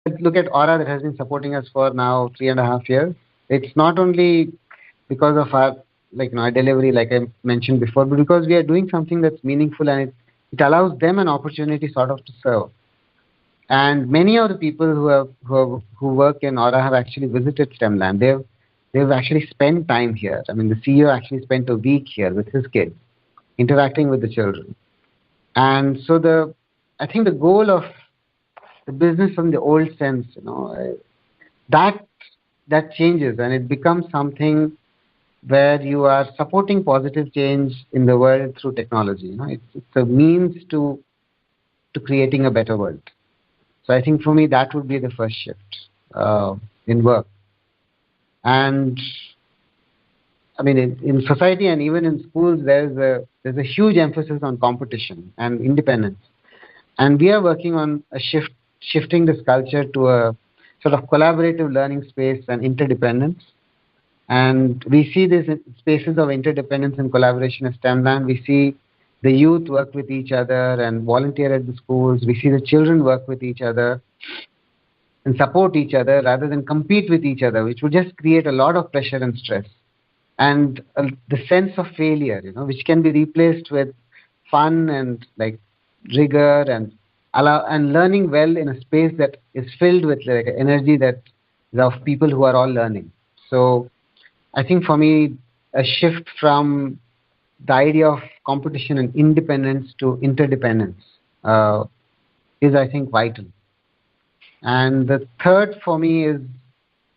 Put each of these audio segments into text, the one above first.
Look at Aura that has been supporting us for now 3.5 years. It's not only because of our our delivery, like I mentioned before, but because we are doing something that's meaningful, and it allows them an opportunity sort of to serve. And many of the people who work in Aura have actually visited STEMland. They've actually spent time here. I mean, the CEO actually spent a week here with his kids, interacting with the children. And so I think the goal of the business from the old sense, that changes, and it becomes something where you are supporting positive change in the world through technology. It's a means to creating a better world. So I think for me that would be the first shift in work. And I mean, in society and even in schools, there's a huge emphasis on competition and independence. And we are working on shifting this culture to a sort of collaborative learning space and interdependence. And we see these spaces of interdependence and collaboration as STEMland. We see the youth work with each other and volunteer at the schools. We see the children work with each other and support each other rather than compete with each other, which would just create a lot of pressure and stress. And the sense of failure, which can be replaced with fun and rigor and learning well in a space that is filled with energy that is of people who are all learning. So I think for me, a shift from the idea of competition and independence to interdependence is, I think, vital. And the third for me is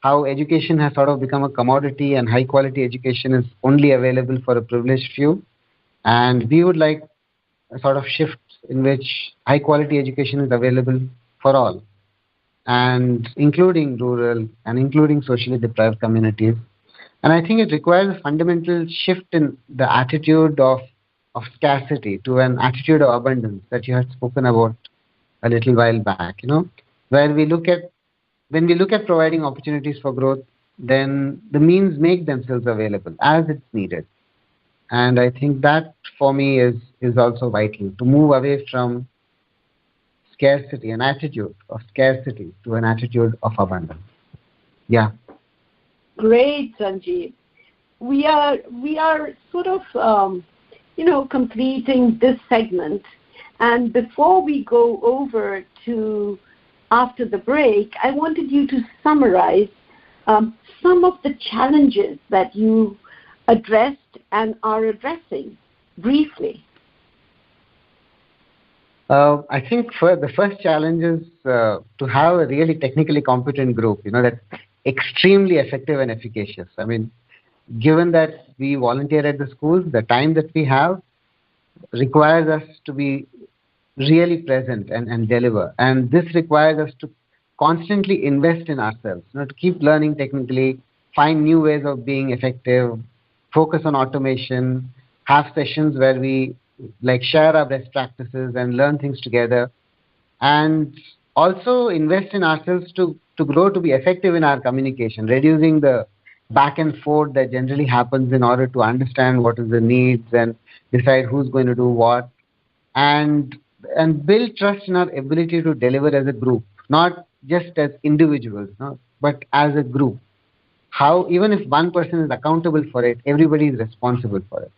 how education has sort of become a commodity, and high quality education is only available for a privileged few. And we would like a sort of shift in which high quality education is available for all, and including rural and including socially deprived communities. And I think it requires a fundamental shift in the attitude of scarcity to an attitude of abundance that you had spoken about a little while back, where when we look at providing opportunities for growth, then the means make themselves available as it's needed. And I think that for me is also vital, to move away from scarcity, an attitude of scarcity, to an attitude of abundance. Yeah. Great, Sanjeev. We are sort of completing this segment, and before we go over to after the break, I wanted you to summarize some of the challenges that you addressed and are addressing briefly. I think the first challenge is to have a really technically competent group, that's extremely effective and efficacious. I mean, given that we volunteer at the schools, the time that we have requires us to be really present and deliver. And this requires us to constantly invest in ourselves, to keep learning technically, find new ways of being effective, focus on automation, have sessions where we share our best practices and learn things together, and also invest in ourselves to grow, to be effective in our communication, reducing the back and forth that generally happens in order to understand what is the needs and decide who's going to do what, and build trust in our ability to deliver as a group, not just as individuals, but as a group. How even if one person is accountable for it, everybody is responsible for it.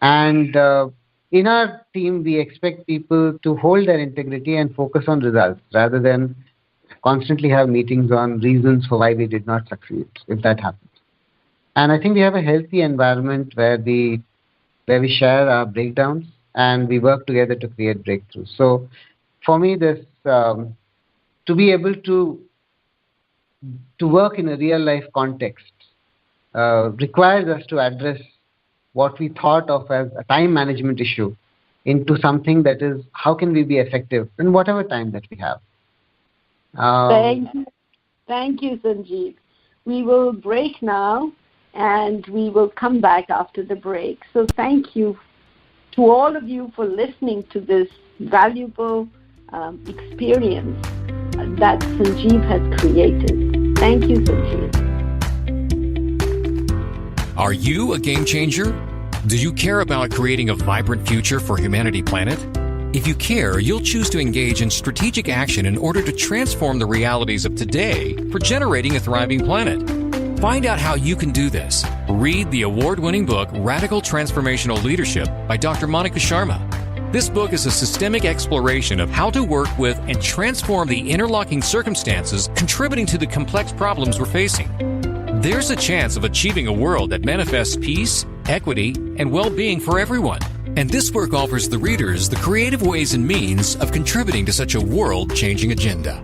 And in our team, we expect people to hold their integrity and focus on results rather than constantly have meetings on reasons for why we did not succeed, if that happens. And I think we have a healthy environment where we share our breakdowns and we work together to create breakthroughs. So for me, this to be able to work in a real life context requires us to address what we thought of as a time management issue into something that is, how can we be effective in whatever time that we have. Thank you, Sanjeev. We will break now, and we will come back after the break. So thank you to all of you for listening to this valuable experience that Sanjeev has created. Thank you, Sanjeev. Are you a game changer? Do you care about creating a vibrant future for humanity planet? If you care, you'll choose to engage in strategic action in order to transform the realities of today for generating a thriving planet. Find out how you can do this. Read the award-winning book Radical Transformational Leadership by Dr. Monica Sharma. This book is a systemic exploration of how to work with and transform the interlocking circumstances contributing to the complex problems we're facing. There's a chance of achieving a world that manifests peace, equity, and well-being for everyone. And this work offers the readers the creative ways and means of contributing to such a world-changing agenda.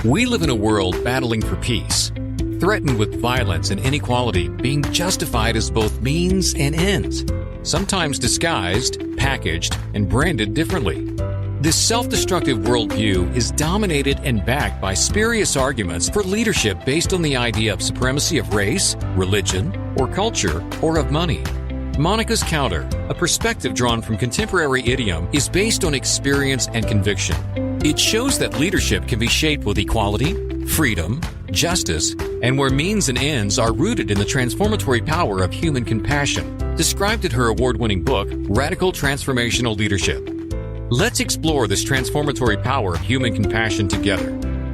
We live in a world battling for peace, threatened with violence and inequality being justified as both means and ends, sometimes disguised, packaged, and branded differently. This self-destructive worldview is dominated and backed by spurious arguments for leadership based on the idea of supremacy of race, religion, or culture, or of money. Monica's counter, a perspective drawn from contemporary idiom, is based on experience and conviction. It shows that leadership can be shaped with equality, freedom, justice, and where means and ends are rooted in the transformatory power of human compassion, described in her award-winning book, Radical Transformational Leadership. Let's explore this transformatory power of human compassion together.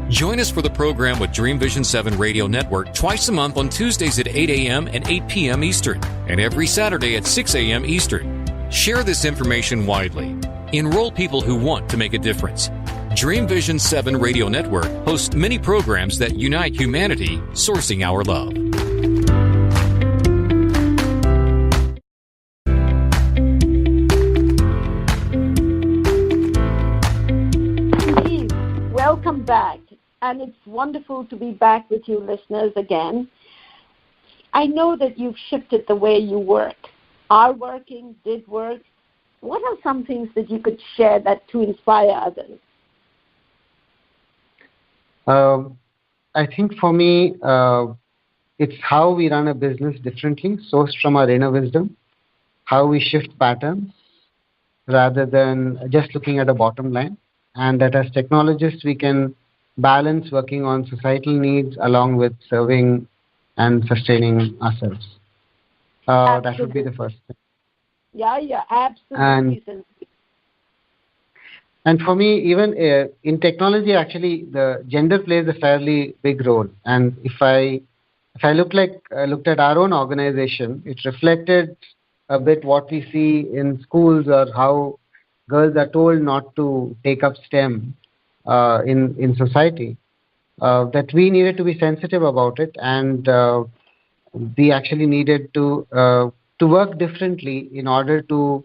Join us for the program with Dream Vision 7 Radio Network twice a month on Tuesdays at 8 a.m. and 8 p.m. Eastern, and every Saturday at 6 a.m. Eastern. Share this information widely. Enroll people who want to make a difference. Dream Vision 7 Radio Network hosts many programs that unite humanity, sourcing our love. Welcome back, and it's wonderful to be back with you listeners again. I know that you've shifted the way you work, are working, did work. What are some things that you could share that to inspire others? I think for me, it's how we run a business differently, sourced from our inner wisdom, how we shift patterns rather than just looking at a bottom line. And that as technologists, we can balance working on societal needs along with serving and sustaining ourselves. That would be the first thing. Yeah, absolutely. And for me, even in technology, actually, the gender plays a fairly big role. And if I looked at our own organization, it reflected a bit what we see in schools or how girls are told not to take up STEM in society. That we needed to be sensitive about it, and we actually needed to work differently in order to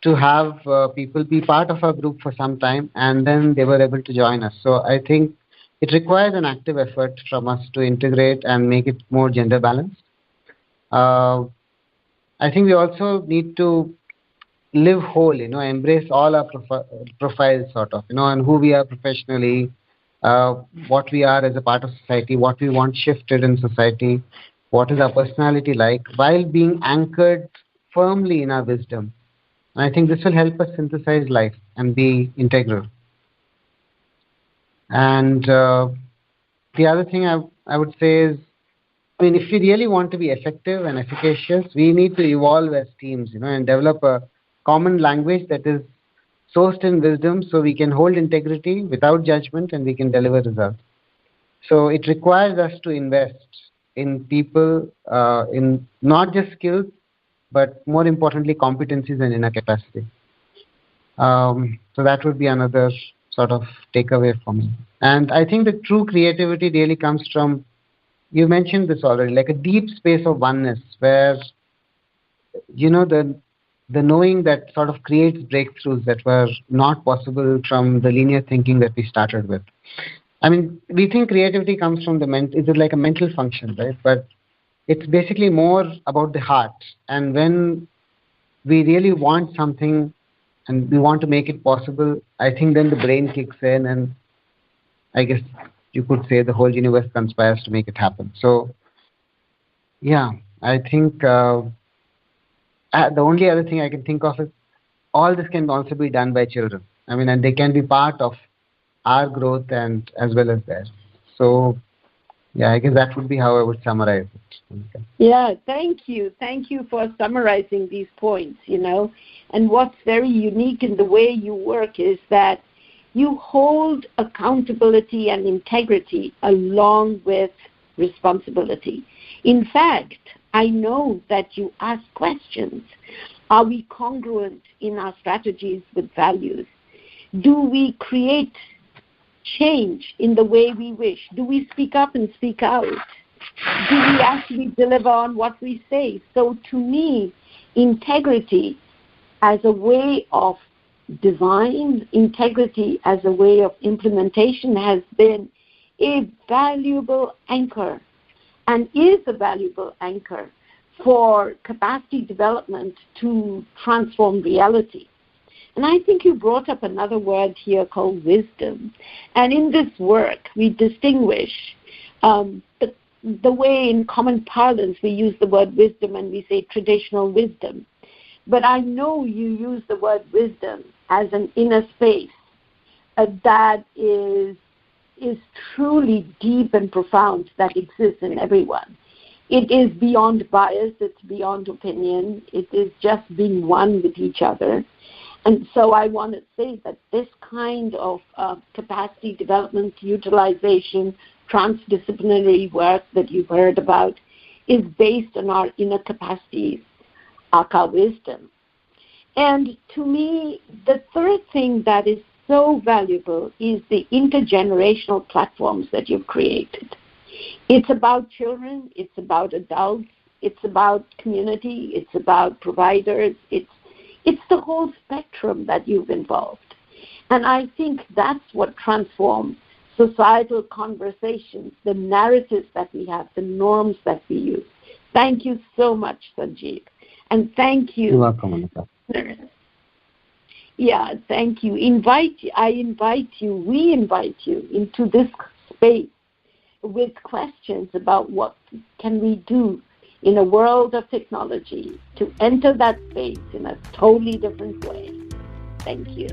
have people be part of our group for some time, and then they were able to join us. So I think it requires an active effort from us to integrate and make it more gender balanced. I think we also need to live whole, embrace all our profiles sort of, and who we are professionally, what we are as a part of society, what we want shifted in society, what is our personality like, while being anchored firmly in our wisdom. And I think this will help us synthesize life and be integral. And the other thing I would say is, if we really want to be effective and efficacious, we need to evolve as teams, and develop a common language that is sourced in wisdom so we can hold integrity without judgment and we can deliver results. So it requires us to invest in people, in not just skills, but more importantly, competencies and inner capacity. So that would be another sort of takeaway for me. And I think the true creativity really comes from, you mentioned this already, like a deep space of oneness where, the knowing that sort of creates breakthroughs that were not possible from the linear thinking that we started with. We think creativity comes from is it like a mental function, right? But it's basically more about the heart. And when we really want something and we want to make it possible, I think then the brain kicks in, and I guess you could say the whole universe conspires to make it happen. So, yeah, I think the only other thing I can think of is all this can also be done by children. And they can be part of our growth and as well as theirs. So Yeah, I guess that would be how I would summarize it. Okay. Yeah, thank you. Thank you for summarizing these points, And what's very unique in the way you work is that you hold accountability and integrity along with responsibility. In fact, I know that you ask questions. Are we congruent in our strategies with values? Do we create change in the way we wish? Do we speak up and speak out? Do we actually deliver on what we say? So to me, integrity as a way of design, integrity as a way of implementation has been a valuable anchor and is a valuable anchor for capacity development to transform reality. And I think you brought up another word here called wisdom. And in this work, we distinguish the way in common parlance we use the word wisdom and we say traditional wisdom. But I know you use the word wisdom as an inner space that is truly deep and profound, that exists in everyone. It is beyond bias, it's beyond opinion, it is just being one with each other. And so I want to say that this kind of capacity development, utilization, transdisciplinary work that you've heard about is based on our inner capacities, our wisdom. And to me, the third thing that is so valuable is the intergenerational platforms that you've created. It's about children, it's about adults, it's about community, it's about providers, it's the whole spectrum that you've involved. And I think that's what transforms societal conversations, the narratives that we have, the norms that we use. Thank you so much, Sanjeev. And thank you. You're welcome, Anita. Yeah, thank you. We invite you into this space with questions about what can we do in a world of technology to enter that space in a totally different way. Thank you.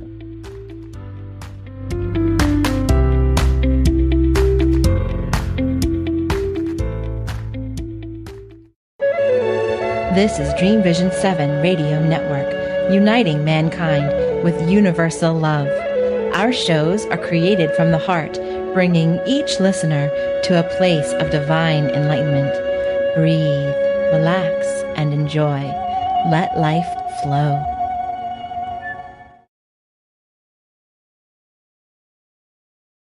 This is Dream Vision 7 Radio Network, uniting mankind with universal love. Our shows are created from the heart, bringing each listener to a place of divine enlightenment. Breathe, relax, and enjoy. Let life flow.